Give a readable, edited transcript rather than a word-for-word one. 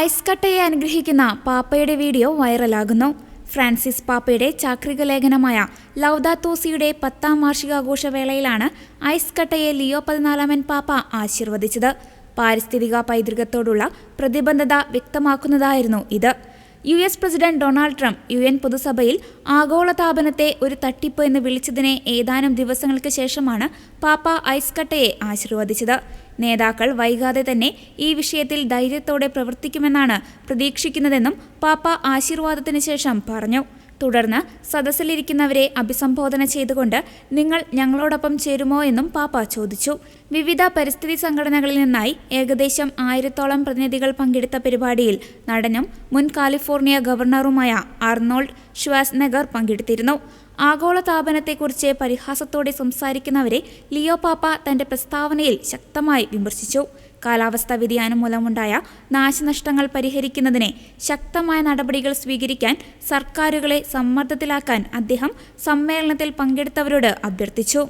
Ice കട്ടയെ അനുഗ്രഹിക്കുന്ന പാപ്പയുടെ video വൈറലാകുന്നു. Francis പാപ്പയുടെ ചാക്രിക ലേഖനമായ ലൗദാത്തോ സിയുടെ 10ാം വാർഷികാഘോഷവേളയിലാണ് ഐസ് കട്ടയെ ലിയോ 14 പാപ്പ ആശീർവദിച്ചത്. പാരിസ്ഥിതിക പൈതൃകത്തോടുള്ള പ്രതിബദ്ധത വ്യക്തമാക്കുന്നതായിരുന്നു ഇത്. US president Donald Trump UN പൊതുസഭയിൽ ആഗോളതാപനത്തെ ഒരു തട്ടിപ്പ് എന്ന് വിളിച്ചതിനെ ഏതാനും ദിവസങ്ങൾക്ക് ശേഷമാണ് പാപ്പ ഐസ് കട്ടയെ ആശീർവദിച്ചത്. നേതാക്കൾ വൈകാതെ തന്നെ ഈ വിഷയത്തിൽ ധൈര്യത്തോടെ പ്രവർത്തിക്കുമെന്നാണ് പ്രതീക്ഷിക്കുന്നതെന്നും പാപ്പ ആശീർവാദത്തിന് ശേഷം പറഞ്ഞു. തുടർന്ന് സദസ്സിലിരിക്കുന്നവരെ അഭിസംബോധന ചെയ്തുകൊണ്ട് നിങ്ങൾ ഞങ്ങളോടൊപ്പം ചേരുമോ എന്നും പാപ്പ ചോദിച്ചു. വിവിധ പരിസ്ഥിതി സംഘടനകളിൽ നിന്നായി ഏകദേശം 1000ഓളം പ്രതിനിധികൾ പങ്കെടുത്ത പരിപാടിയിൽ നടനും മുൻ കാലിഫോർണിയ ഗവർണറുമായ ആർണോൾഡ് ഷ്വാസ്നെഗർ പങ്കെടുത്തിരുന്നു. ആഗോളതാപനത്തെക്കുറിച്ച് പരിഹാസത്തോടെ സംസാരിക്കുന്നവരെ ലിയോ പാപ്പ തന്റെ പ്രസ്താവനയിൽ ശക്തമായി വിമർശിച്ചു. കാലാവസ്ഥാ വ്യതിയാനം മൂലമുണ്ടായ നാശനഷ്ടങ്ങൾ പരിഹരിക്കുന്നതിന് ശക്തമായ നടപടികൾ സ്വീകരിക്കാൻ സർക്കാരുകളെ സമ്മർദ്ദത്തിലാക്കാൻ അദ്ദേഹം സമ്മേളനത്തിൽ പങ്കെടുത്തവരോട് അഭ്യർത്ഥിച്ചു.